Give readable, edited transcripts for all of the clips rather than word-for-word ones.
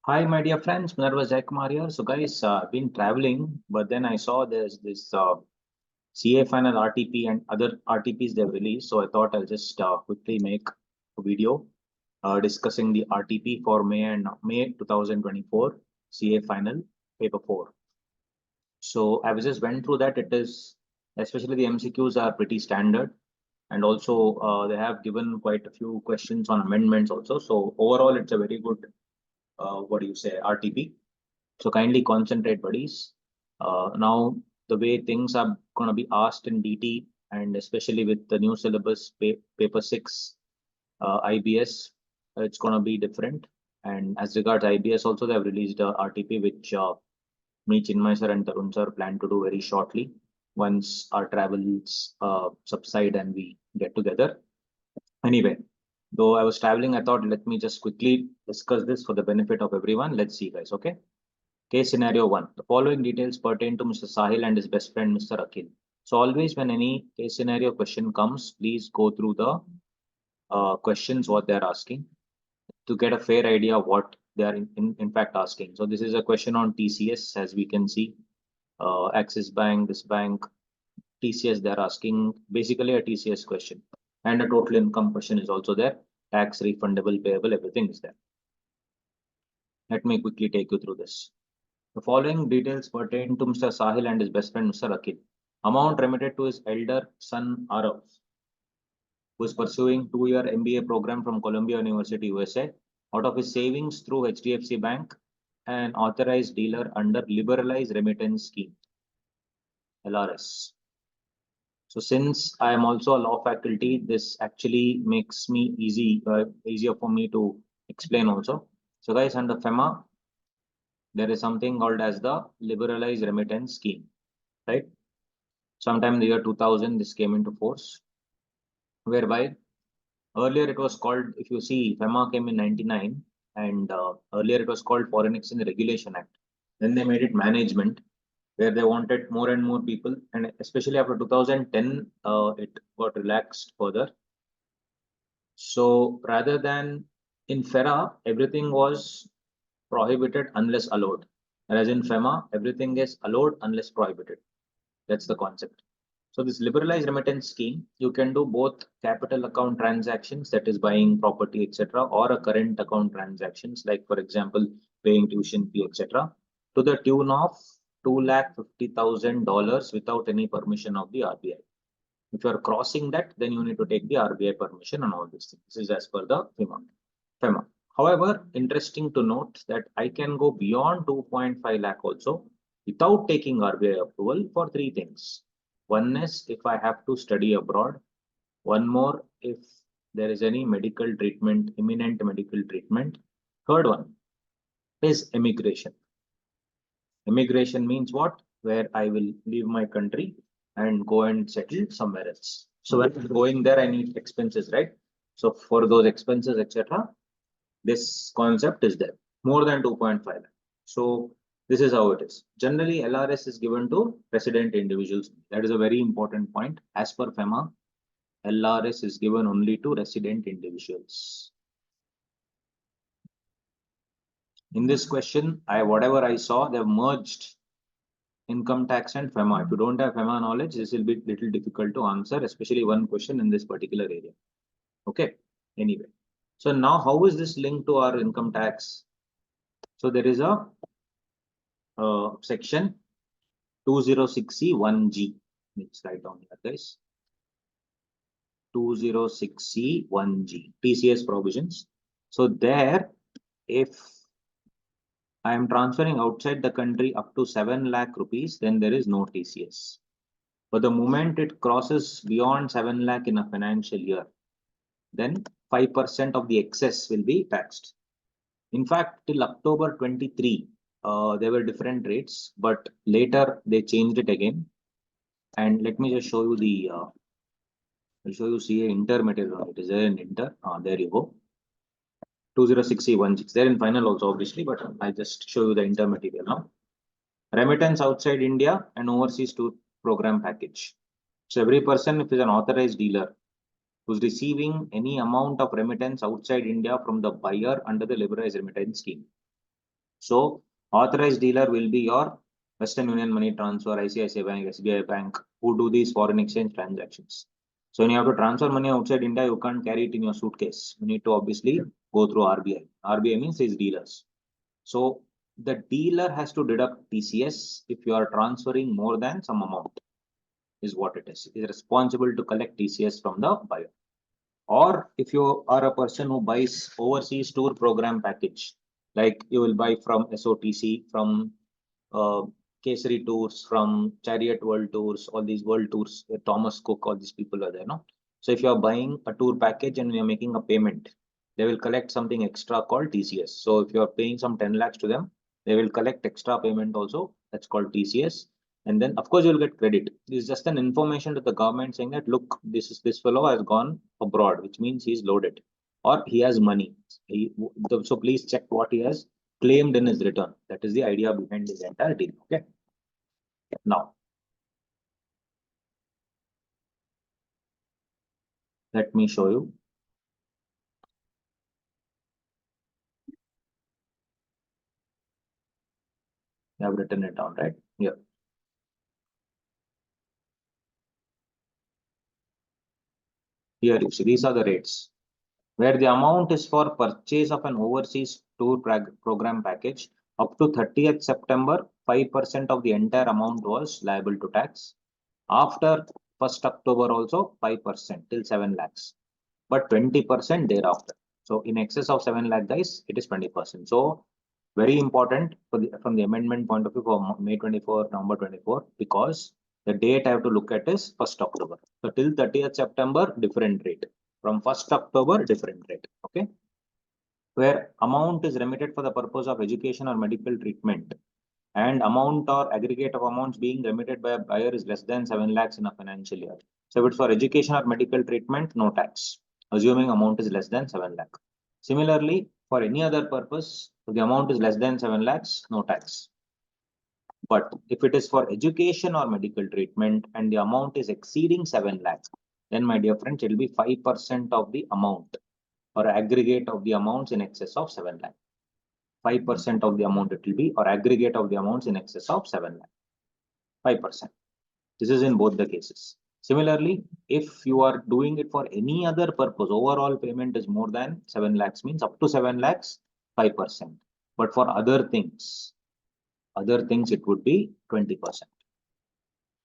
Hi, my dear friends. Punarvas Jayakumar here. So, guys, I've been traveling, but then I saw there's this CA final RTP and other RTPs they've released. So, I thought I'll just quickly make a video discussing the RTP for May 2024 CA final paper 4. So, I was just went through that. It is especially the MCQs are pretty standard, and also they have given quite a few questions on amendments also. So, overall, it's a very good what do you say RTP. So kindly concentrate, buddies. Now, the way things are going to be asked in DT, and especially with the new syllabus, paper 6 IBS, it's going to be different. And as regards IBS, also they have released a RTP, which me, Chinmay sir, and Tarun sir plan to do very shortly once our travels subside and we get together. Anyway, though I was traveling, I thought let me just quickly discuss this for the benefit of everyone. Let's see, guys. Okay. Case scenario 1. The following details pertain to Mr. Sahil and his best friend, Mr. Akhil. So always when any case scenario question comes, please go through the questions, what they're asking to get a fair idea of what they are in fact asking. So this is a question on TCS, as we can see. Axis Bank, this bank, TCS, they're asking basically a TCS question. And a total income question is also there. Tax, refundable, payable, everything is there. Let me quickly take you through this. The following details pertain to Mr. Sahil and his best friend, Mr. Akhil. Amount remitted to his elder son, Arav, who is pursuing 2-year MBA program from Columbia University, USA, out of his savings through HDFC Bank, an authorized dealer under Liberalized Remittance Scheme, LRS. So since I am also a law faculty, this actually makes me easier for me to explain also. So guys, under FEMA, there is something called as the Liberalized Remittance Scheme, right? Sometime in the year 2000, this came into force, whereby earlier it was called, if you see, FEMA came in 99, and earlier it was called Foreign Exchange Regulation Act. Then they made it management, where they wanted more and more people, and especially after 2010, it got relaxed further. So rather than in FERA, everything was prohibited unless allowed. Whereas in FEMA, everything is allowed unless prohibited. That's the concept. So this liberalized remittance scheme, you can do both capital account transactions, that is buying property, etc., or a current account transactions, like for example, paying tuition fee, etc., to the tune of $250,000 without any permission of the RBI. If you are crossing that, then you need to take the RBI permission and all these things. This is as per the FEMA. However, interesting to note that I can go beyond 2.5 lakh also without taking RBI approval for 3 things. One is if I have to study abroad. One more, if there is any medical treatment, imminent medical treatment. Third one is immigration. Immigration means what? Where I will leave my country and go and settle somewhere else. So when I'm going there, I need expenses, right? So for those expenses, etc., this concept is there. More than 2.5 lakh. So this is how it is. Generally, LRS is given to resident individuals. That is a very important point. As per FEMA, LRS is given only to resident individuals. In this question, whatever I saw, they've merged income tax and FEMA. If you don't have FEMA knowledge, this will be little difficult to answer, especially one question in this particular area. Okay. Anyway, so now how is this linked to our income tax? So there is a section 206C1G. Let's write down here, guys. 206C1G, TCS provisions. So there, if I am transferring outside the country up to 7 lakh rupees, then there is no TCS. But the moment it crosses beyond 7 lakh in a financial year, then 5% of the excess will be taxed. In fact, till October 23, there were different rates, but later they changed it again. And let me just show you the, I'll show you CA inter material. It is there in inter. There you go. 206C16. It's there in final also, obviously, but I just show you the inter material now. Remittance outside India and overseas to program package. So every person, if is an authorized dealer who's receiving any amount of remittance outside India from the buyer under the liberalized remittance scheme, So authorized dealer will be your Western Union Money Transfer, ICICI Bank, SBI Bank, who do these foreign exchange transactions. So when you have to transfer money outside India, you can't carry it in your suitcase. You need to obviously go through RBI. RBI means these dealers. So the dealer has to deduct TCS if you are transferring more than some amount, is what it is. It is responsible to collect TCS from the buyer. Or if you are a person who buys overseas tour program package, like you will buy from SOTC, from uh, Kesari Tours, from Chariot World Tours, all these world tours, Thomas Cook, all these people are there, no? So if you are buying a tour package and you are making a payment, they will collect something extra called TCS. So if you are paying some 10 lakhs to them, they will collect extra payment also. That's called TCS. And then of course you will get credit. This is just an information to the government saying that look, this fellow has gone abroad, which means he's loaded or he has money. So please check what he has claimed in his return. That is the idea behind this entire deal. Okay. Now, let me show you. I have written it down, right? Here. Here you see, these are the rates where the amount is for purchase of an overseas tour program package up to 30th September, 5% of the entire amount was liable to tax. After 1st October also 5% till 7 lakhs, but 20% thereafter. So in excess of 7 lakh guys, it is 20%. So very important for from the amendment point of view for May 24, November 24, because the date I have to look at is 1st October. So till 30th September, different rate. From 1st October, different rate. Okay. Where amount is remitted for the purpose of education or medical treatment, and amount or aggregate of amounts being remitted by a buyer is less than 7 lakhs in a financial year. So if it's for education or medical treatment, no tax, assuming amount is less than 7 lakh. Similarly, for any other purpose, if the amount is less than 7 lakhs, no tax. But if it is for education or medical treatment and the amount is exceeding 7 lakhs, then my dear friends, it will be 5% of the amount or aggregate of the amounts in excess of 7 lakh. 5% of the amount it will be, or aggregate of the amounts in excess of 7 lakh. 5%. This is in both the cases. Similarly, if you are doing it for any other purpose, overall payment is more than 7 lakhs, means up to 7 lakhs, 5%. But for other things it would be 20%.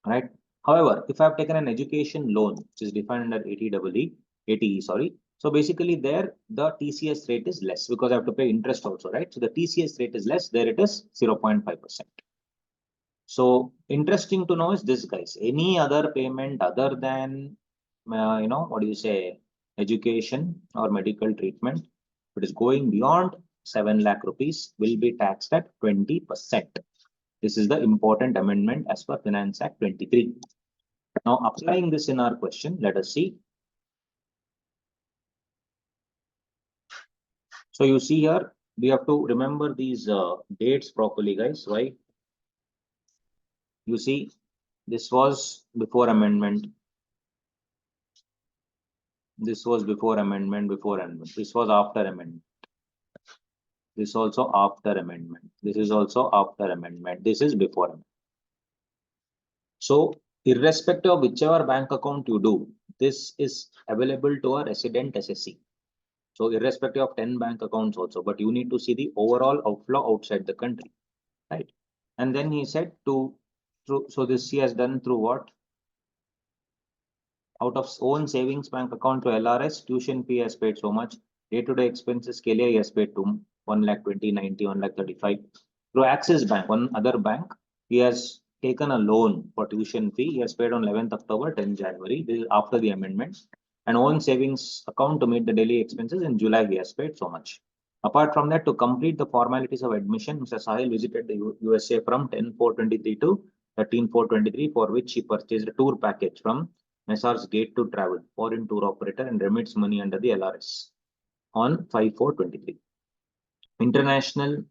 Right? However, if I have taken an education loan, which is defined under ATE, sorry. So basically there, the TCS rate is less because I have to pay interest also, right? So the TCS rate is less, there it is 0.5%. So interesting to know is this, guys. Any other payment other than, what do you say, education or medical treatment, if it is going beyond 7 lakh rupees, will be taxed at 20%. This is the important amendment as per Finance Act 23. Now, applying this in our question, let us see. So you see here, we have to remember these dates properly, guys. Why? You see, this was before amendment. This was before amendment, This was after amendment. This also after amendment. This is also after amendment. This is before amendment. So irrespective of whichever bank account you do, this is available to a resident SSC. So irrespective of 10 bank accounts also, but you need to see the overall outflow outside the country, right? And then he said so this he has done through what? Out of own savings bank account to LRS, tuition fee has paid so much. Day-to-day expenses के लिए he has paid to 1 lakh 20, 90, 1 lakh 35. Through Axis Bank, one other bank, he has taken a loan for tuition fee. He has paid on 11th October, 10 January. This is after the amendments. And own savings account to meet the daily expenses in July, he has paid so much. Apart from that, to complete the formalities of admission, Mr. Sahil visited the USA from 10/4/23 to 13/4/23, for which he purchased a tour package from Messrs Gate to Travel, foreign tour operator, and remits money under the LRS on 5/4/23. International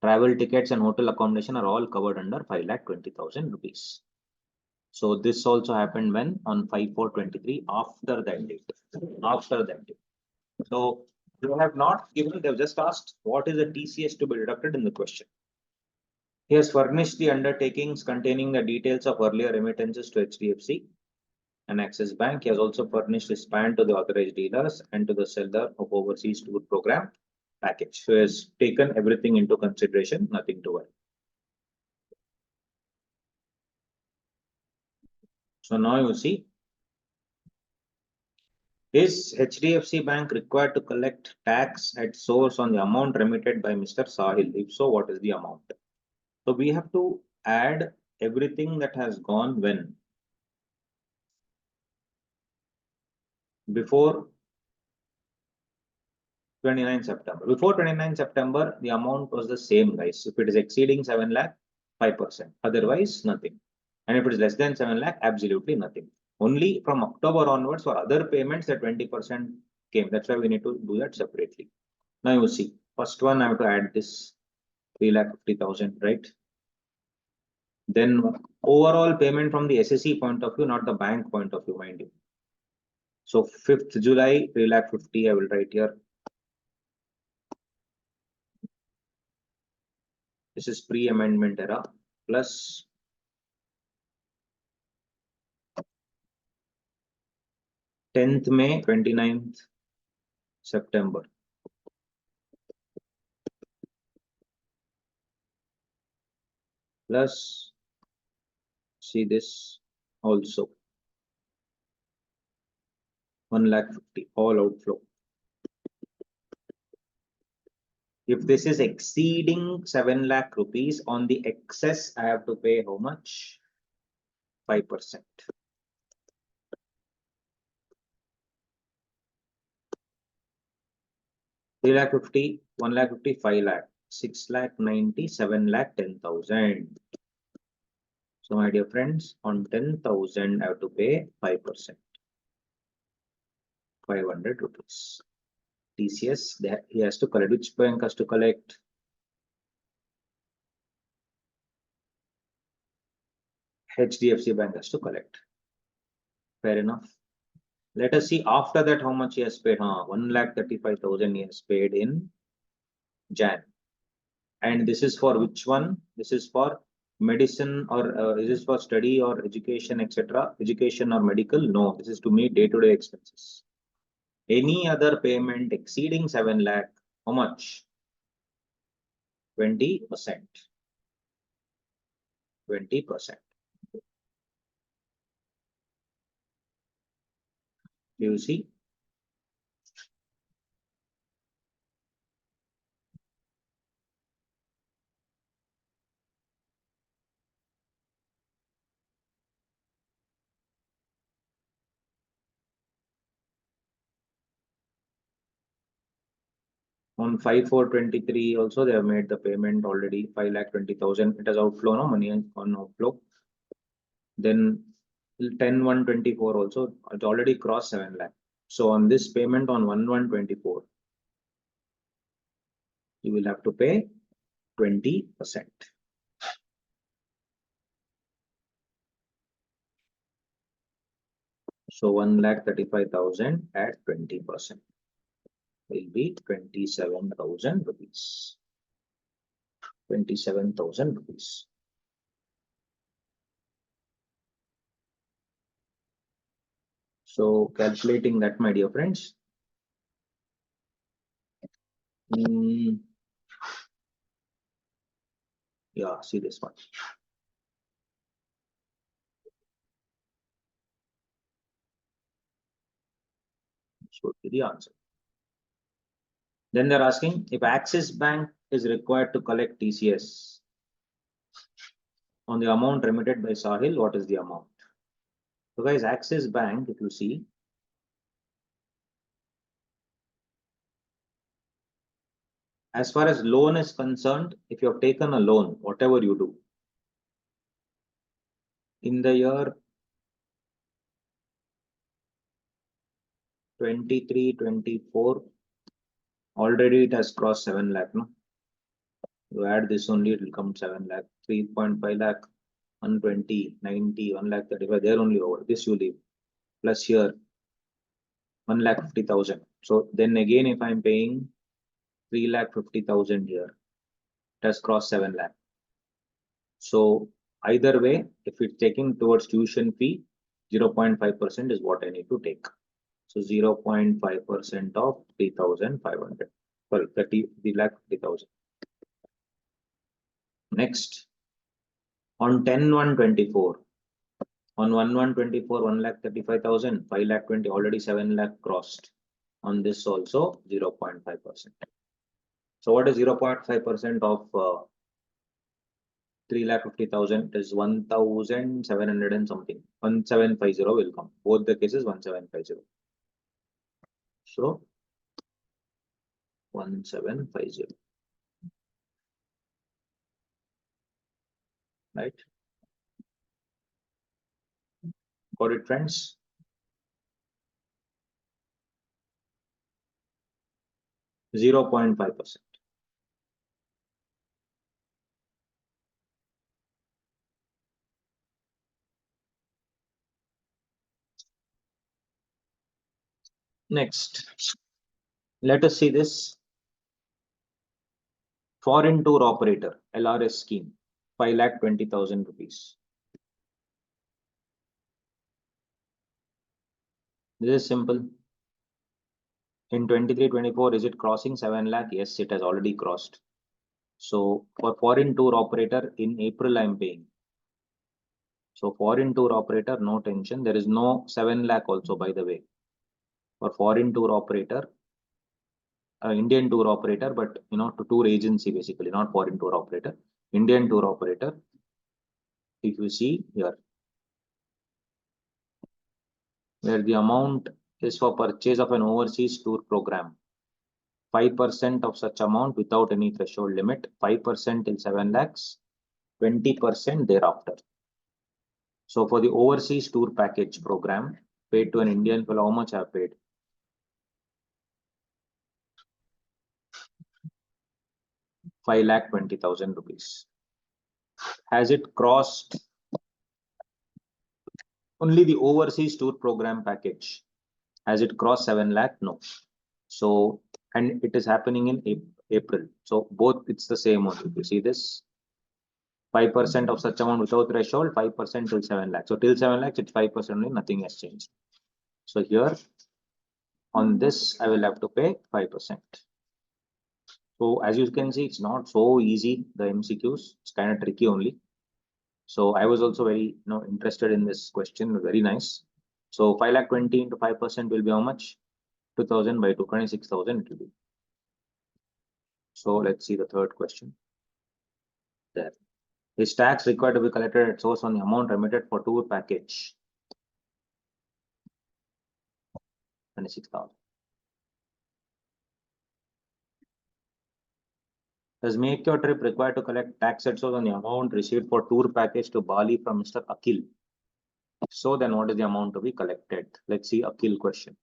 travel tickets and hotel accommodation are all covered under 5,20,000 rupees. So this also happened when on 5/4/23 after that date. After that date. So They have not given, they've just asked what is the TCS to be deducted in the question. He has furnished the undertakings containing the details of earlier remittances to HDFC and Axis Bank. He has also furnished his PAN to the authorized dealers and to the seller of overseas tour program package. So he has taken everything into consideration, nothing to worry. So now you see, is HDFC Bank required to collect tax at source on the amount remitted by Mr. Sahil? If so, what is the amount? So we have to add everything that has gone when? Before 29 September. Before 29 September, the amount was the same, guys. If it is exceeding 7 lakh, 5%. Otherwise, nothing. And if it is less than 7 lakh, absolutely nothing. Only from October onwards for other payments, the 20% came. That's why we need to do that separately. Now you see, first one I have to add this 3,50,000, right? Then overall payment from the SSE point of view, not the bank point of view, mind you. So 5th July, 3,50,000 I will write here. This is pre-amendment era plus 10th May, 29th September. Plus, see this also. 1,50,000 all outflow. If this is exceeding 7 lakh rupees, on the excess, I have to pay how much? 5%. 3,50,000, 1,50,000, 5 lakh, 6 lakh 90, 7 lakh 10,000. So my dear friends, on 10,000, I have to pay 5%. 500 rupees. TCS, he has to collect. Which bank has to collect? HDFC Bank has to collect. Fair enough. Let us see after that how much he has paid. 1,35,000 he has paid in Jan. And this is for which one? This is for medicine or is this for study or education, etc. Education or medical? No, this is to meet day-to-day expenses. Any other payment exceeding 7 lakh, how much? 20%. 20%. You see? On 5/4/23 also they have made the payment already 5,20,000. It has outflow, no money on outflow. Then 10/1/24 also it already crossed 7 lakh. So on this payment on 1/1/24, you will have to pay 20%. So 1,35,000 at 20% will be 27,000 rupees. 27,000 rupees. So calculating that, my dear friends. Yeah, see this one. Should be the answer. Then they're asking if Axis Bank is required to collect TCS on the amount remitted by Sahil, what is the amount? So guys, Axis Bank, if you see, as far as loan is concerned, if you have taken a loan, whatever you do, in the year 23-24, already it has crossed 7 lakh, no? You add this only, it will come 7 lakh, 3.5 lakh, 120, 90, 1 lakh 35, there only over. This you leave. Plus here, 1,50,000. So then again, if I'm paying 3,50,000 here, it has crossed 7 lakh. So either way, if it's taking towards tuition fee, 0.5% is what I need to take. So 0.5% of 3,500. Sorry, 3,50,000. Next, on 10/1/24, on 1/1/24, 1,35,000, 5,20,000, already 7 lakh crossed. On this also 0.5%. So what is 0.5% of 3,50,000 is 1,700 and something. 1,750 will come. Both the cases 1,750. So 1,750. Right? Got it, friends? %0.5. Next, let us see this foreign tour operator LRS scheme, 5,20,000 rupees. This is simple. In 23/24, is it crossing 7 lakh? Yes, it has already crossed. So for foreign tour operator in April, I'm paying. So foreign tour operator, no tension. There is no 7 lakh also, by the way. For foreign tour operator, Indian tour operator, but to tour agency basically, not foreign tour operator. Indian tour operator. If you see here, where the amount is for purchase of an overseas tour program, 5% of such amount without any threshold limit, 5% till 7 lakhs, 20% thereafter. So for the overseas tour package program, paid to an Indian fellow, how much I have paid? 5,20,000 rupees. Has it crossed only the overseas tour program package? Has it crossed 7 lakh? No. So, and it is happening in April. So both it's the same only. You see this? 5% of such amount without threshold, 5% till 7 lakhs. So till 7 lakhs, it's 5% only, nothing has changed. So here on this, I will have to pay 5%. So as you can see, it's not so easy, the MCQs, it's kind of tricky only. So I was also very interested in this question, very nice. So 5,20,000 into 5% will be how much? 2,000 by 2, 26,000 it will be. So let's see the third question. There. Is tax required to be collected at source on the amount remitted for tour package? 26,000. Does Make Your Trip require to collect tax at source on the amount received for tour package to Bali from Mr. Akhil? So then what is the amount to be collected? Let's see Akhil question.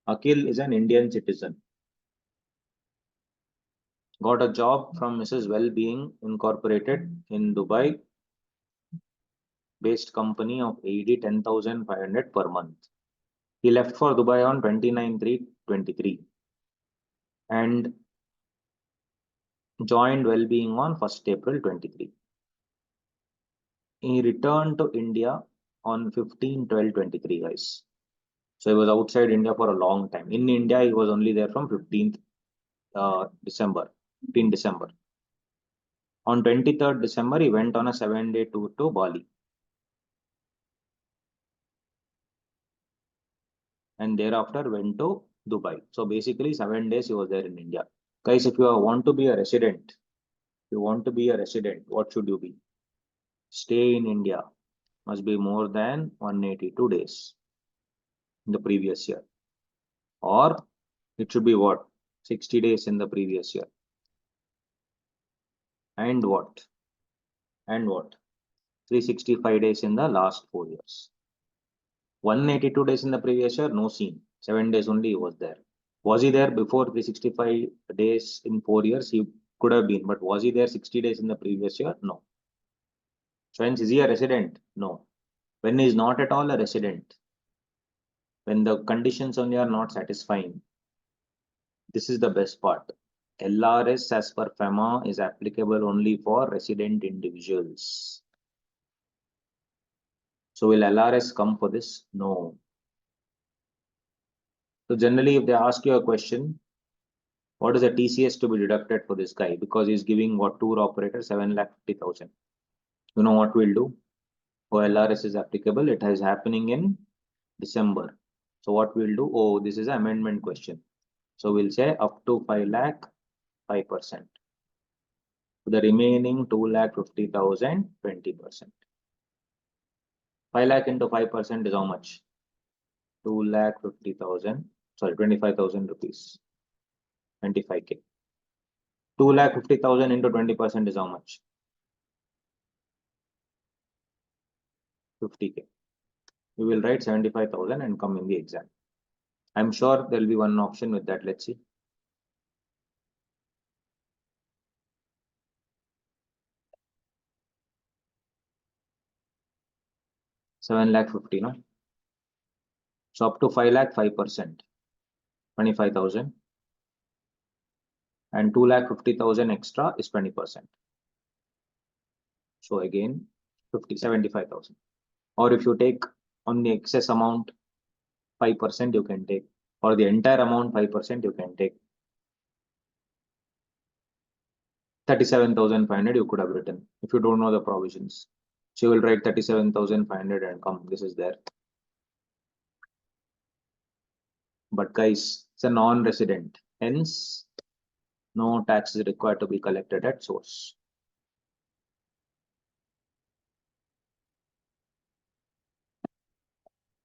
Akhil is an Indian citizen. Got a job from Mrs. Wellbeing Incorporated in Dubai based company of AED 10,500 per month. He left for Dubai on 29/3/23 and joined Wellbeing on 1st April 23. He returned to India on 15/12/23, guys. So he was outside India for a long time. In India, he was only there from 15th December, 15 December. On 23rd December, he went on a 7-day tour to Bali. And thereafter went to Dubai. So basically 7 days he was there in India. Guys, if you want to be a resident, what should you be? Stay in India must be more than 182 days in the previous year. Or it should be what? 60 days in the previous year. And what? 365 days in the last 4 years. 182 days in the previous year, no scene. 7 days only he was there. Was he there before 365 days in 4 years? He could have been, but was he there 60 days in the previous year? No. So hence, is he a resident? No. When he is not at all a resident, when the conditions only are not satisfying, This is the best part. LRS as per FEMA is applicable only for resident individuals. So will LRS come for this? No. So generally, if they ask you a question, what is the TCS to be deducted for this guy? Because he's giving what tour operator 7,50,000. You know what we'll do? For LRS is applicable. It is happening in December. So what we'll do? Oh, this is an amendment question. So we'll say up to 5 lakh, 5%. The remaining 2,50,000, 20%. 5 lakh into 5% is how much? 2,50,000, sorry, 25,000 rupees. 25K. 2,50,000 into 20% is how much? 50K. We will write 75,000 and come in the exam. I'm sure there will be one option with that. Let's see. 7,50,000, no? So up to 5 lakh, 5%, 25,000. And 2,50,000 extra is 20%. So again, 75,000. Or if you take on the excess amount, 5% you can take. Or the entire amount, 5% you can take. 37,500 you could have written if you don't know the provisions. So you will write 37,500 and come. This is there. But guys, it's a non-resident. Hence, no tax is required to be collected at source.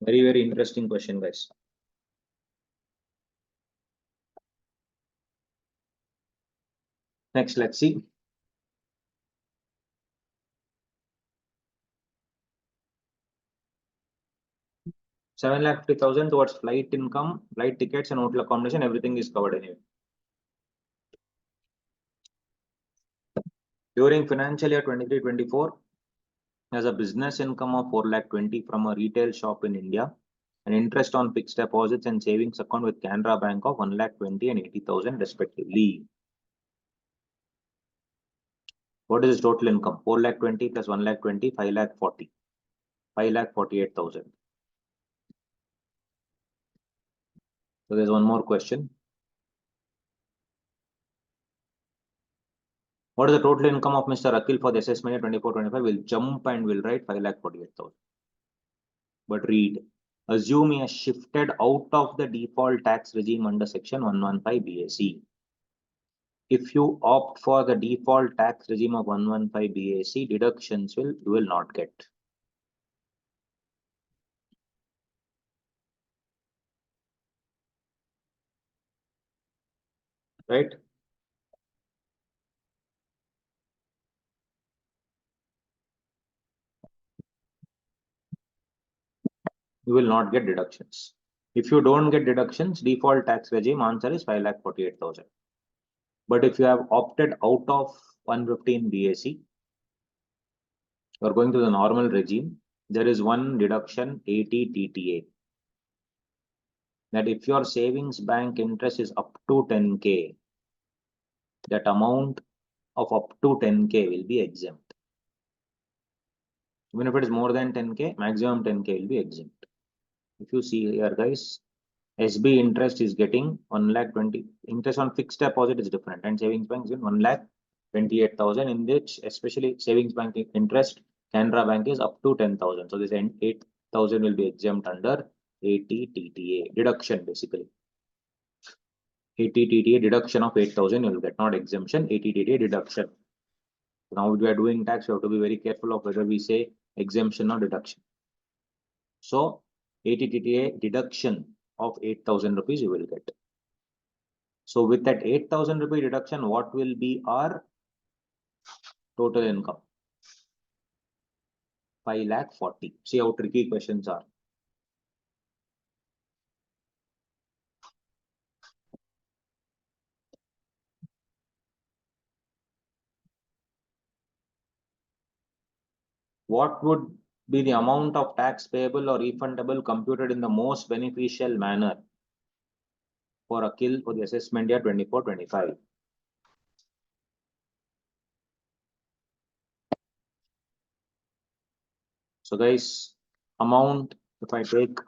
Very, very interesting question, guys. Next, let's see. $7,50,000 towards flight income, flight tickets, and hotel accommodation. Everything is covered anyway. During financial year 23-24, has a business income of 4,20,000 from a retail shop in India, and interest on fixed deposits and savings account with Canara Bank of 1,20,000 and 80,000 respectively. What is his total income? 4,20,000 plus 1,20,000, 5,40,000. 5,48,000. So there's one more question. What is the total income of Mr. Akil for the assessment 24-25? We'll jump and we'll write 5,48,000. But read, assume he has shifted out of the default tax regime under section 115 BAC. If you opt for the default tax regime of 115 BAC, deductions you will not get. Right? You will not get deductions. If you don't get deductions, default tax regime answer is 5,48,000. But if you have opted out of 115 BAC, you are going to the normal regime, there is one deduction, ATTTA. That if your savings bank interest is up to 10K, that amount of up to 10K will be exempt. Even if it is more than 10K, maximum 10K will be exempt. If you see here, guys, SB interest is getting 1,20,000. Interest on fixed deposit is different, and savings bank is 1,28,000. In which, especially savings bank interest, Canara Bank is up to 10,000. So this 8,000 will be exempt under ATTTA deduction, basically. ATTTA deduction of 8,000 you will get, not exemption. ATTTA deduction. Now we are doing tax, you have to be very careful of whether we say exemption or deduction. So ATTTA deduction of 8,000 rupees you will get. So with that 8,000 rupee deduction, what will be our total income? 5,40,000. See how tricky questions are. What would be the amount of tax payable or refundable computed in the most beneficial manner? for Akhil for the assessment year 24-25. So guys, amount, if I take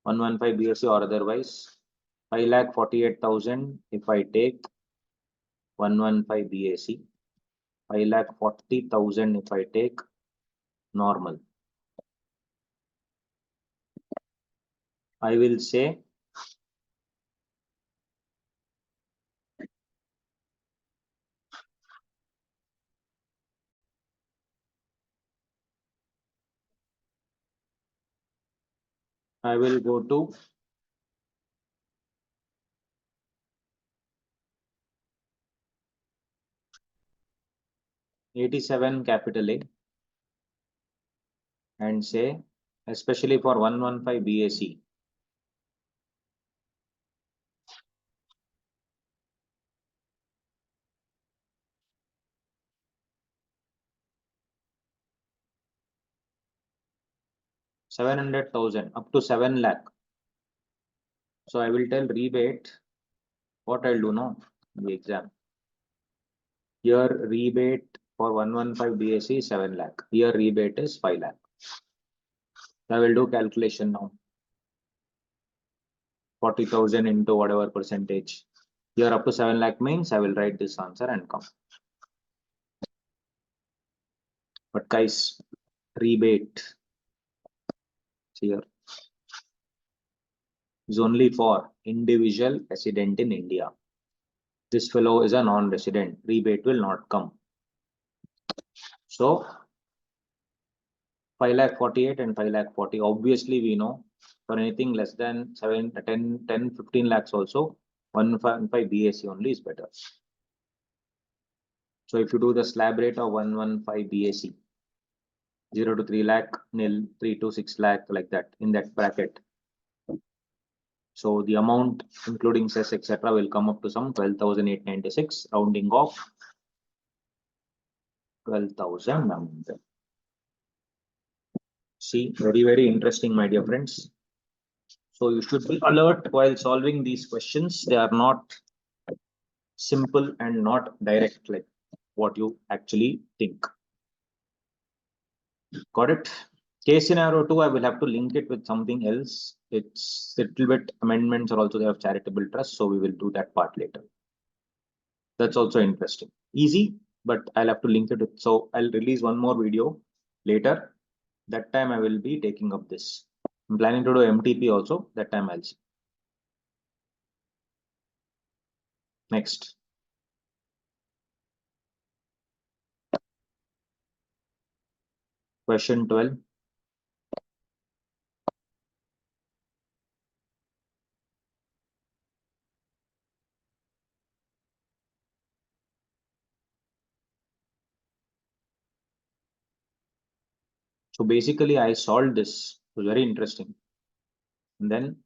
115 BSc or otherwise, 5,48,000 if I take 115 BAC, 5,40,000 if I take normal. I will say I will go to 87 capital A and say, especially for 115 BAC, $700,000 up to 7 lakh. So I will tell rebate. What I'll do now in the exam. Here rebate for 115 BAC is 7 lakh. Here rebate is 5 lakh. So I will do calculation now. 40,000 into whatever percentage. Here up to 7 lakh means I will write this answer and come. But guys, rebate here is only for individual resident in India. This fellow is a non-resident. Rebate will not come. So 5,48,000 and 5,40,000. Obviously, we know for anything less than 7, 10, 10, 15 lakhs also, 115 BAC only is better. So if you do the slab rate of 115 BAC, 0 to 3 lakh, nil, 3 to 6 lakh, like that, in that bracket. So the amount, including cess, etc., will come up to some 12,896, rounding off 12,000. See, very, very interesting, my dear friends. So you should be alert while solving these questions. They are not simple and not direct like what you actually think. Got it? Case scenario 2, I will have to link it with something else. It's little bit amendments are also there of charitable trust, so we will do that part later. That's also interesting. Easy, but I'll have to link it with, so I'll release one more video later. That time I will be taking up this. I'm planning to do MTP also. That time I'll see. Next. Question 12. So basically I solved this. It was very interesting. And then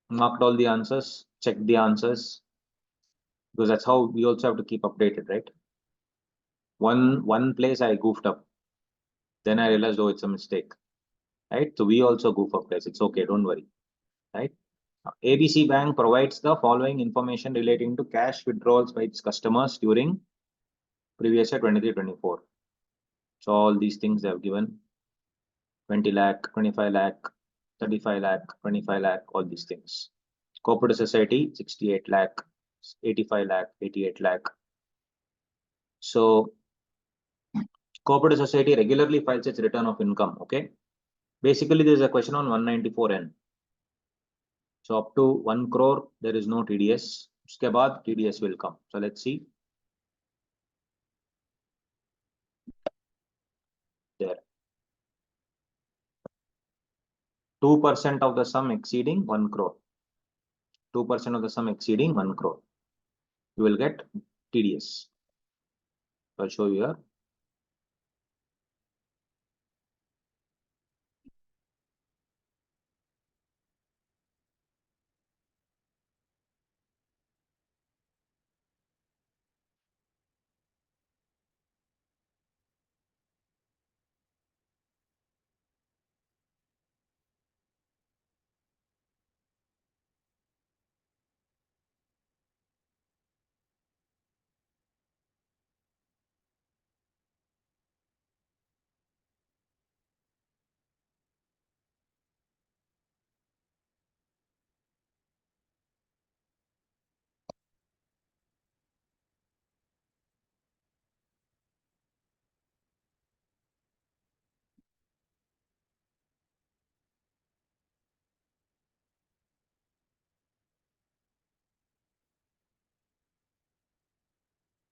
marked all the answers, checked the answers, because that's how we also have to keep updated, right? One place I goofed up. Then I realized, oh, it's a mistake, right? So we also goof up, guys. It's okay, don't worry, right? ABC Bank provides the following information relating to cash withdrawals by its customers during previous year 23-24. So all these things they have given 20 lakh, 25 lakh, 35 lakh, 25 lakh, all these things. Cooperative society 68 lakh, 85 lakh, 88 lakh. So cooperative society regularly files its return of income. Okay. Basically, there is a question on 194N. So up to 1 crore, there is no TDS. Uske baad TDS will come. So let's see. There. 2% of the sum exceeding 1 crore. 2% of the sum exceeding 1 crore. You will get TDS. I'll show you here.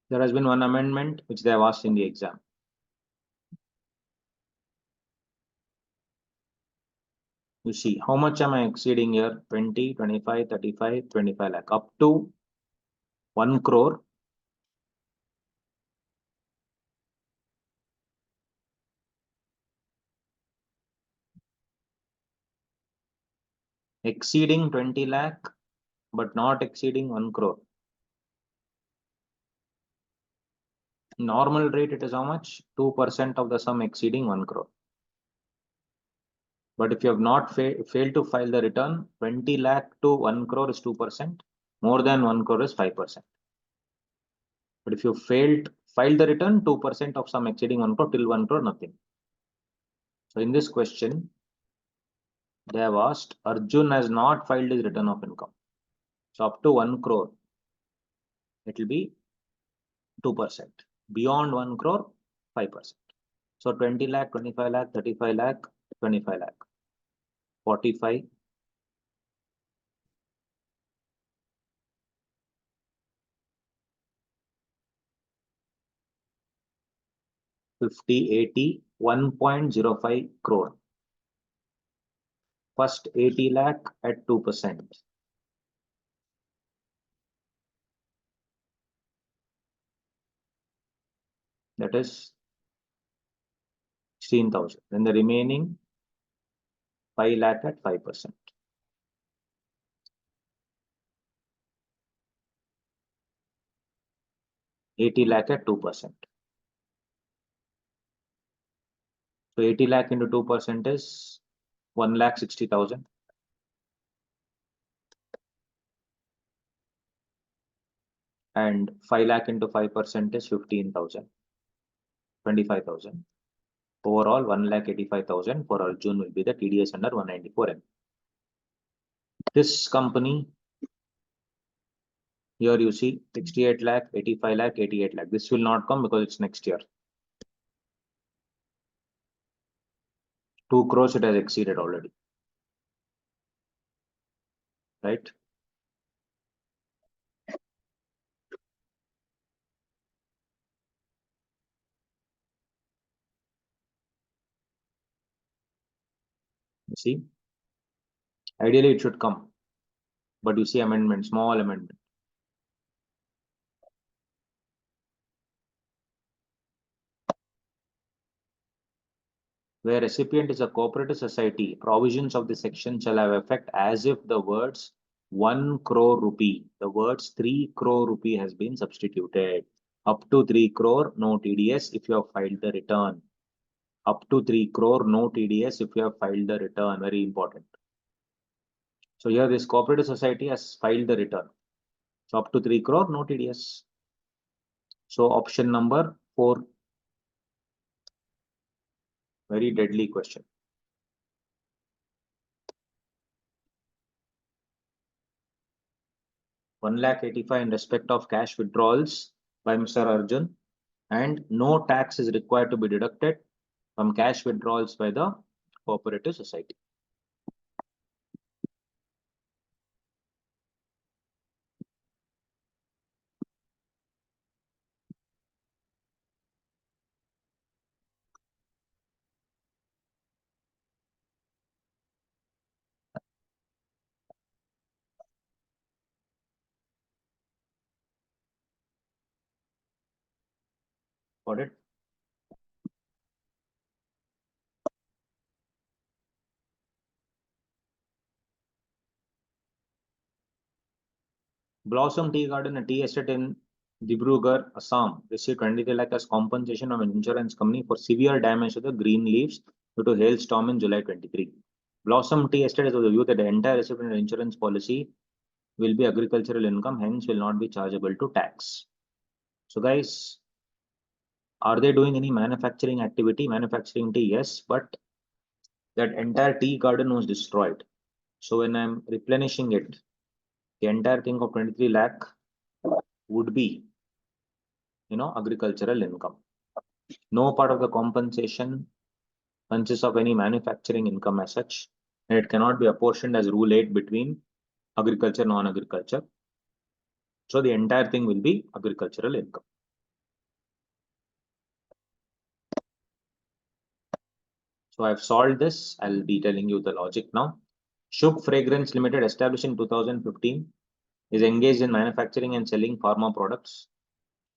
There has been one amendment which they have asked in the exam. You see, how much am I exceeding here? 20, 25, 35, 25 lakh. Up to 1 crore. Exceeding 20 lakh, but not exceeding 1 crore. Normal rate, it is how much? 2% of the sum exceeding 1 crore. But if you have not failed to file the return, 20 lakh to 1 crore is 2%. More than 1 crore is 5%. But if you file the return, 2% of sum exceeding 1 crore till 1 crore, nothing. So in this question, they have asked, Arjun has not filed his return of income. So up to 1 crore, it will be 2%. Beyond 1 crore, 5%. So 20 lakh, 25 lakh, 35 lakh, 25 lakh, 45, 50, 80, 1.05 crore. First 80 lakh at 2%. That is 16,000. Then the remaining 5 lakh at 5%. $80 lakh at 2%. So 80 lakh into 2% is 1,60,000. And 5 lakh into 5% is 15,000. 25,000. Overall, 1,85,000 for Arjun will be the TDS under 194M. This company, here you see 68 lakh, 85 lakh, 88 lakh. This will not come because it's next year. 2 crores it has exceeded already. Right? You see? Ideally, it should come. But you see amendment, small amendment. Where recipient is a cooperative society, provisions of the section shall have effect as if the words 1 crore rupee, the words 3 crore rupee has been substituted. Up to 3 crore, no TDS if you have filed the return. Up to 3 crore, no TDS if you have filed the return. Very important. So here this cooperative society has filed the return. So up to 3 crore, no TDS. So option number 4. Very deadly question. 1,85,000 in respect of cash withdrawals by Mr. Arjun, and no tax is required to be deducted from cash withdrawals by the cooperative society. Got it? Blossom Tea Garden, a tea estate in Dibrugarh, Assam, received 23 lakh as compensation of an insurance company for severe damage to the green leaves due to hailstorm in July 23. Blossom Tea Estate is of the view that the entire recipient insurance policy will be agricultural income, hence will not be chargeable to tax. So guys, are they doing any manufacturing activity? Manufacturing tea, yes, but that entire tea garden was destroyed. So when I'm replenishing it, the entire thing of 23 lakh would be, agricultural income. No part of the compensation consists of any manufacturing income as such, and it cannot be apportioned as Rule 8 between agriculture, non-agriculture. So the entire thing will be agricultural income. So I've solved this. I'll be telling you the logic now. Shub Fragrance Limited, established in 2015, is engaged in manufacturing and selling pharma products.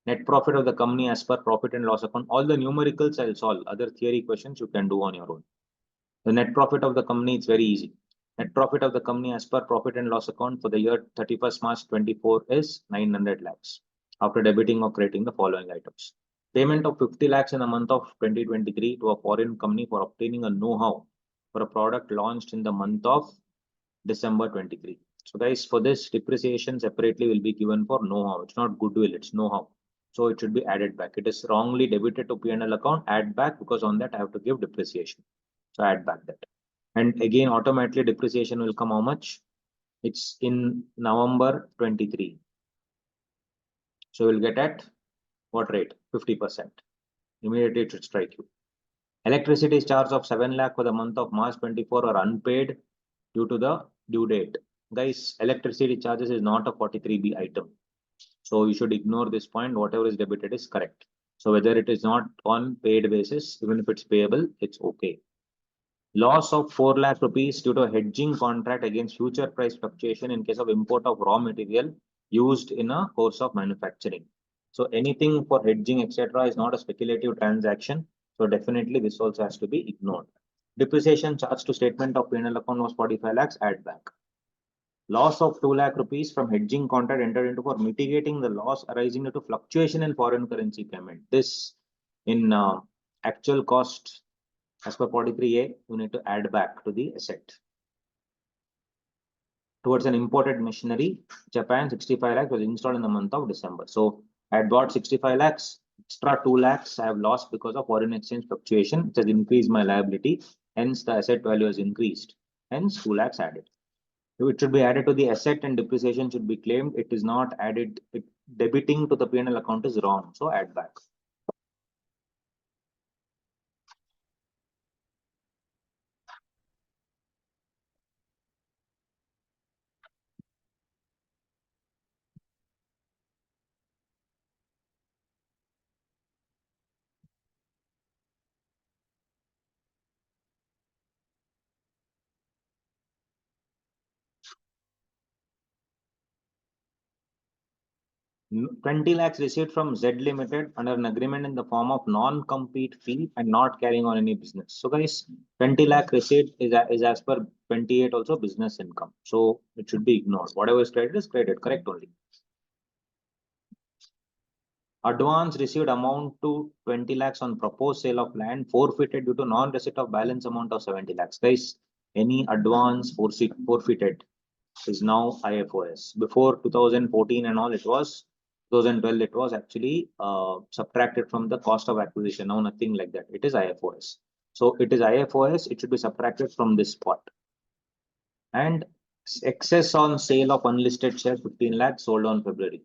Net profit of the company as per profit and loss account. All the numericals I'll solve. Other theory questions you can do on your own. The net profit of the company, it's very easy. Net profit of the company as per profit and loss account for the year 31st March 24 is 900 lakhs after debiting or crediting the following items. Payment of 50 lakhs in the month of 2023 to a foreign company for obtaining a know-how for a product launched in the month of December 23. So guys, for this depreciation separately will be given for know-how. It's not goodwill, it's know-how. So it should be added back. It is wrongly debited to P&L account, add back, because on that I have to give depreciation. So add back that. And again, automatically depreciation will come how much? It's in November 23. So we'll get at what rate? 50%. Immediately it should strike you. Electricity charge of 7 lakh for the month of March 24 are unpaid due to the due date. Guys, electricity charges is not a 43B item. So you should ignore this point. Whatever is debited is correct. So whether it is not on paid basis, even if it's payable, it's okay. Loss of 4 lakh rupees due to a hedging contract against future price fluctuation in case of import of raw material used in a course of manufacturing. So anything for hedging, etc., is not a speculative transaction. So definitely this also has to be ignored. Depreciation charge to statement of P&L account was 45 lakhs, add back. Loss of 2 lakh rupees from hedging contract entered into for mitigating the loss arising due to fluctuation in foreign currency payment. This in actual cost as per 43A, you need to add back to the asset. Towards an imported machinery, Japan 65 lakhs was installed in the month of December. So I had bought 65 lakhs, extra 2 lakhs I have lost because of foreign exchange fluctuation. It has increased my liability. Hence the asset value has increased. Hence 2 lakhs added. So it should be added to the asset and depreciation should be claimed. It is not added. Debiting to the P&L account is wrong. So add back. No, 20 lakhs received from Z Limited under an agreement in the form of non-compete fee and not carrying on any business. So guys, 20 lakh receipt is as per 28 also business income. So it should be ignored. Whatever is credited, correct only. Advance received amount to 20 lakhs on proposed sale of land forfeited due to non-receipt of balance amount of 70 lakhs. Guys, any advance forfeited is now IFOS. Before 2014 and all, it was 2012, it was actually subtracted from the cost of acquisition. Now nothing like that. It is IFOS. So it is IFOS. It should be subtracted from this pot. And excess on sale of unlisted shares 15 lakhs sold on February.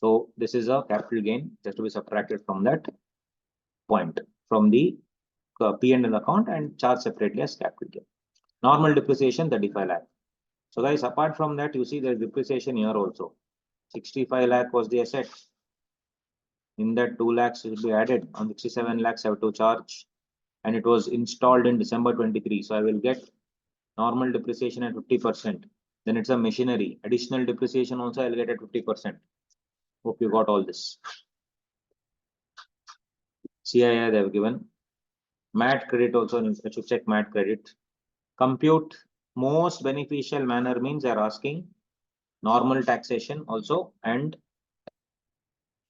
So this is a capital gain just to be subtracted from that point from the P&L account and charged separately as capital gain. Normal depreciation 35 lakh. So guys, apart from that, you see there is depreciation here also. 65 lakh was the asset. In that 2 lakhs will be added. On 67 lakhs I have to charge. And it was installed in December 23. So I will get normal depreciation at 50%. Then it's a machinery. Additional depreciation also I'll get at 50%. Hope you got all this. CII they have given. MAT credit also, I should check MAT credit. Compute most beneficial manner means they're asking normal taxation also and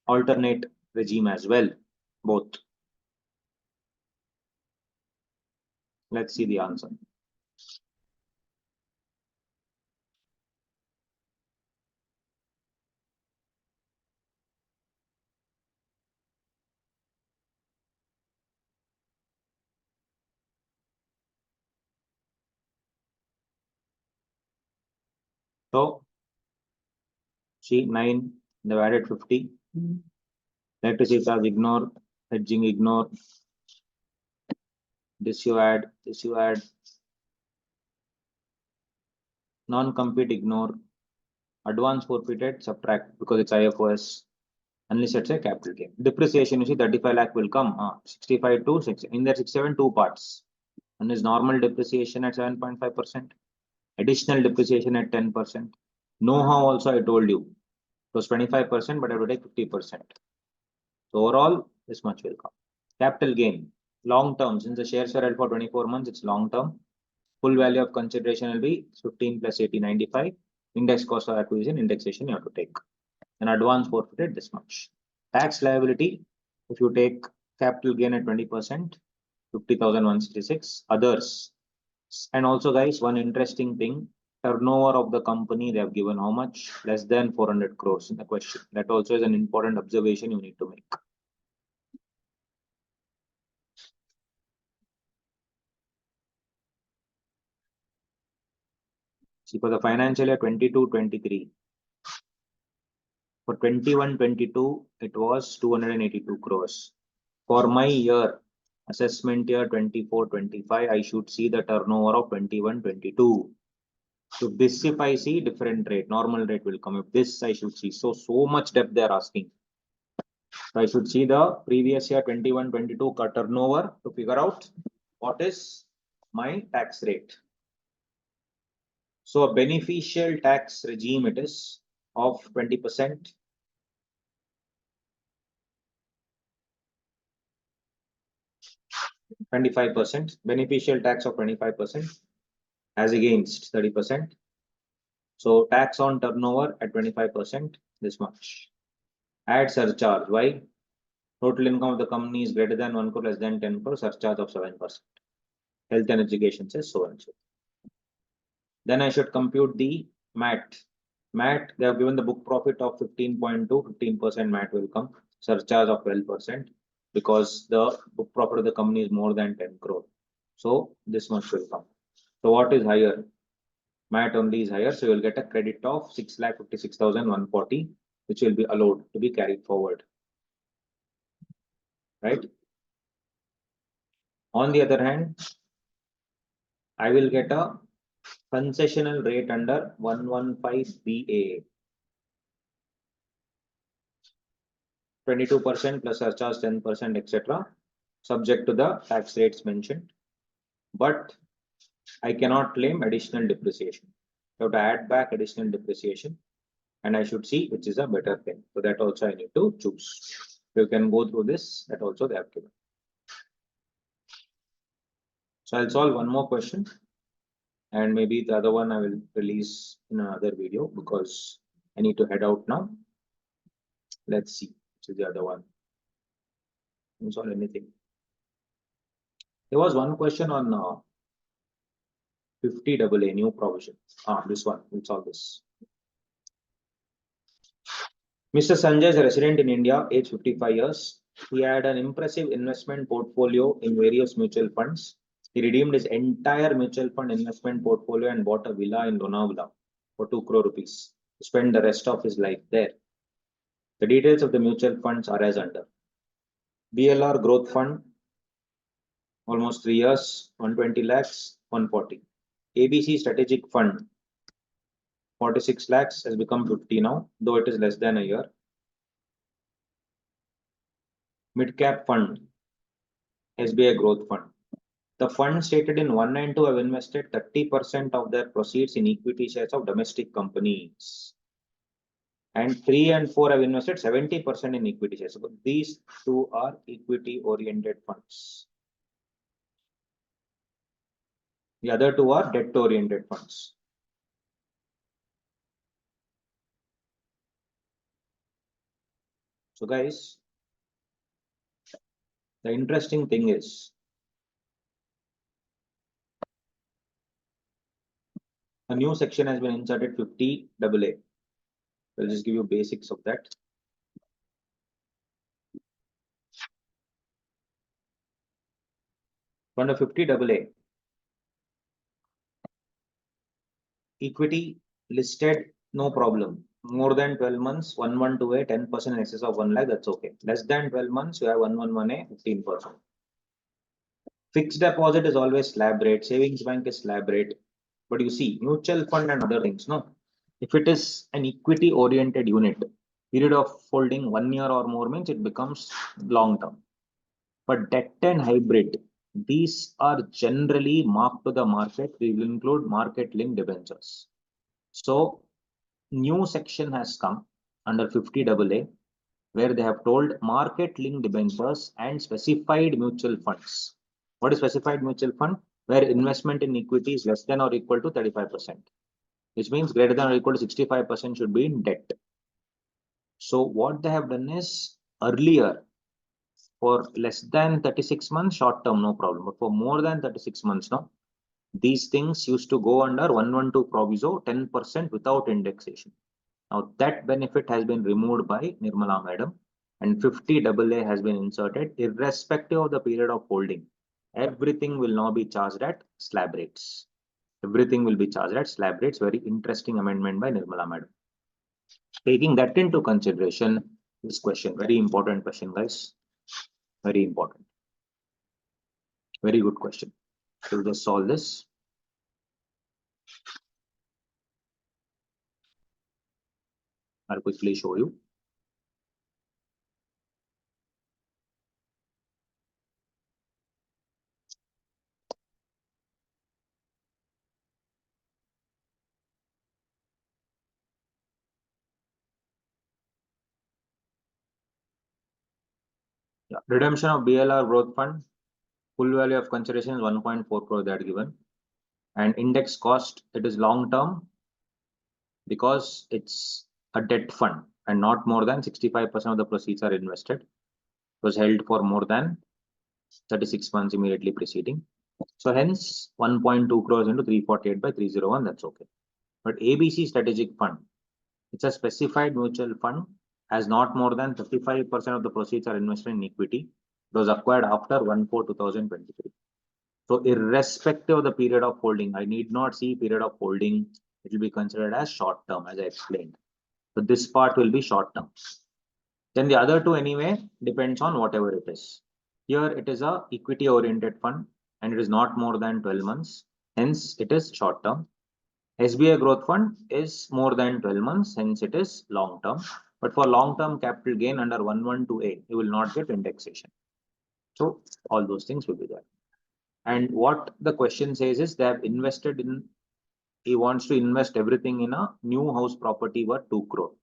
alternate regime as well, both. Let's see the answer. So, see 9, they've added 50. Electricity charge ignore, hedging ignore. This you add, this you add. Non-compete ignore. Advance forfeited subtract because it's IFOS. Unless it's a capital gain. Depreciation, you see 35 lakh will come. 65 to 6. In there 67, two parts. One is normal depreciation at 7.5%, additional depreciation at 10%. Know-how also I told you it was 25%, but I will take 50%. So overall, this much will come. Capital gain, long term, since the shares are held for 24 months, it's long term. Full value of consideration will be 15 plus 80, 95. Index cost of acquisition, indexation you have to take. And advance forfeited this much. Tax liability, if you take capital gain at 20%, 50,166. Others. And also, guys, one interesting thing, turnover of the company, they have given how much? Less than 400 crores in the question. That also is an important observation you need to make. See, for the financial year 22-23, for 21-22, it was 282 crores. For my year, assessment year 24-25, I should see the turnover of 21-22. So this, if I see, different rate, normal rate will come. If this, I should see. So much depth they are asking. So I should see the previous year 21-22 turnover to figure out what is my tax rate. So a beneficial tax regime it is of 20%. (25%) beneficial tax of 25% as against 30%. So tax on turnover at 25%, this much. Add surcharge. Why? Total income of the company is greater than 1 crore, less than 10 crore, surcharge of 7%. Health and education says so and so. Then I should compute the MAT. MAT, they have given the book profit of 15.2, 15% MAT will come, surcharge of 12%, because the book profit of the company is more than 10 crore. So this much will come. So what is higher? MAT only is higher, so you will get a credit of 6,56,140, which will be allowed to be carried forward. Right? On the other hand, I will get a concessional rate under 115 BA. 22% plus surcharge 10%, etc., subject to the tax rates mentioned. But I cannot claim additional depreciation. I have to add back additional depreciation, and I should see which is a better thing. So that also I need to choose. You can go through this, that also they have given. So I'll solve one more question, and maybe the other one I will release in another video because I need to head out now. Let's see which is the other one. Don't solve anything. There was one question on 50 AA new provision. This one, we'll solve this. Mr. Sanjay is a resident in India, age 55 years. He had an impressive investment portfolio in various mutual funds. He redeemed his entire mutual fund investment portfolio and bought a villa in Lonavala for 2 crore rupees to spend the rest of his life there. The details of the mutual funds are as under. BLR Growth Fund, almost 3 years, 120 lakhs, 140. ABC Strategic Fund, 46 lakhs, has become 50 now, though it is less than a year. Mid Cap Fund, SBI Growth Fund. The fund stated in 1 and 2 have invested 30% of their proceeds in equity shares of domestic companies. And 3 and 4 have invested 70% in equity shares. So these two are equity oriented funds. The other two are debt oriented funds. So guys, the interesting thing is a new section has been inserted, 50 AA. I'll just give you basics of that. Under 50 AA, equity listed, no problem. More than 12 months, 1128, 10% in excess of 1 lakh, that's okay. Less than 12 months, you have 111A, 15%. Fixed deposit is always slab rate, savings bank is slab rate. But you see, mutual fund and other things, no? If it is an equity oriented unit, period of holding 1 year or more means it becomes long term. But debt and hybrid, These are generally marked to the market. We will include market linked debentures. So new section has come under 50AA, where they have told market linked debentures and specified mutual funds. What is specified mutual fund? Where investment in equity is less than or equal to 35%, which means greater than or equal to 65% should be in debt. So what they have done is earlier, for less than 36 months, short term, no problem. But for more than 36 months, no, these things used to go under 112 proviso, 10% without indexation. Now that benefit has been removed by Nirmala Madam, and 50AA has been inserted irrespective of the period of holding. Everything will now be charged at slab rates. Everything will be charged at slab rates. Very interesting amendment by Nirmala Madam. Taking that into consideration, this question, very important question, guys. Very important. Very good question. So we'll just solve this. I'll quickly show you. Yeah. Redemption of BLR growth fund. Full value of consideration is 1.4 crore that given. And index cost, it is long term because it's a debt fund and not more than 65% of the proceeds are invested. It was held for more than 36 months immediately preceding. So hence 1.2 crores into 348 by 301, that's okay. But ABC strategic fund, it's a specified mutual fund, has not more than 35% of the proceeds are invested in equity. It was acquired after 1/4/2023. So irrespective of the period of holding, I need not see period of holding. It will be considered as short term, as I explained. So this part will be short term. Then the other two anyway depends on whatever it is. Here it is a equity oriented fund and it is not more than 12 months. Hence it is short term. SBI growth fund is more than 12 months. Hence it is long term. But for long term capital gain under 112A, you will not get indexation. So all those things will be there. And what the question says is they have invested in, he wants to invest everything in a new house property worth 2 crore.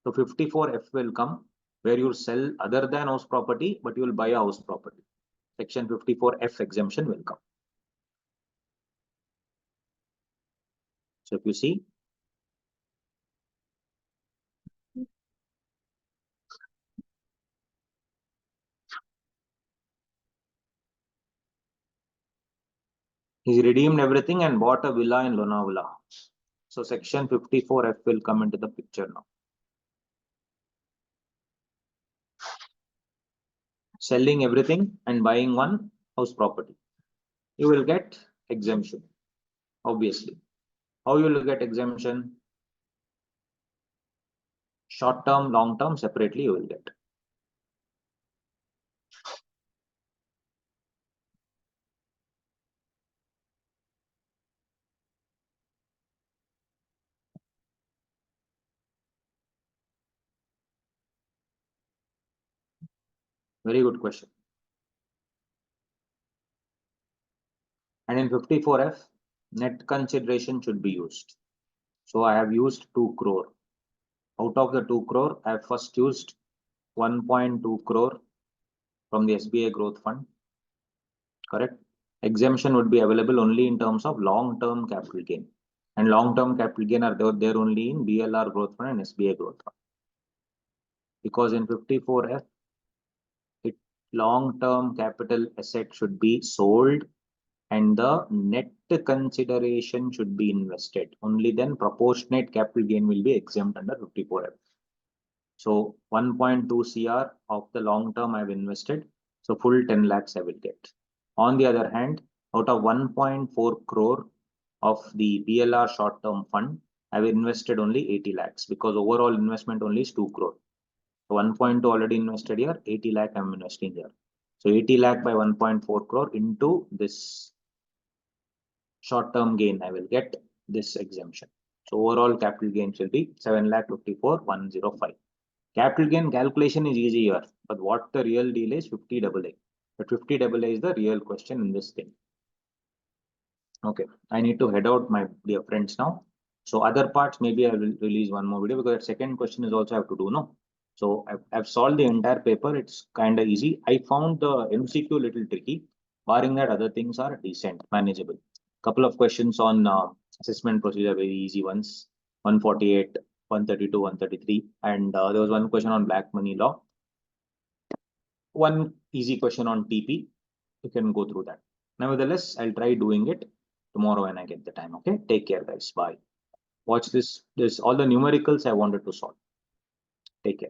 So 54F will come where you'll sell other than house property, but you will buy a house property. Section 54F exemption will come. So if you see, he's redeemed everything and bought a villa in Lonavala. So section 54F will come into the picture now. Selling everything and buying one house property. You will get exemption, obviously. How you will get exemption? Short term, long term, separately you will get. Very good question. And in 54F, net consideration should be used. So I have used 2 crore. Out of the 2 crore, I have first used 1.2 crore from the SBI growth fund. Correct? Exemption would be available only in terms of long-term capital gain. And long-term capital gain are there only in BLR growth fund and SBI growth fund. Because in 54F, long-term capital asset should be sold and the net consideration should be invested. Only then proportionate capital gain will be exempt under 54F. So 1.2 CR of the long term I've invested. So full 10 lakhs I will get. On the other hand, out of 1.4 crore of the BLR short term fund, I've invested only 80 lakhs because overall investment only is 2 crore. So 1.2 already invested here, 80 lakh I'm investing here. So 80 lakh by 1.4 crore into this short-term gain, I will get this exemption. So overall capital gain will be 7,54,105. Capital gain calculation is easy here, but what the real deal is 50AA. But 50AA is the real question in this thing. Okay, I need to head out, my dear friends, now. So other parts, maybe I will release one more video, because that second question is also I have to do, no? So I've solved the entire paper. It's kind of easy. I found the MCQ a little tricky. Barring that, other things are decent, manageable. Couple of questions on assessment procedure, very easy ones. 148, 132, 133. And there was one question on black money law. One easy question on TP. You can go through that. Nevertheless, I'll try doing it tomorrow when I get the time. Okay, take care, guys. Bye. Watch this all the numericals I wanted to solve. Take care.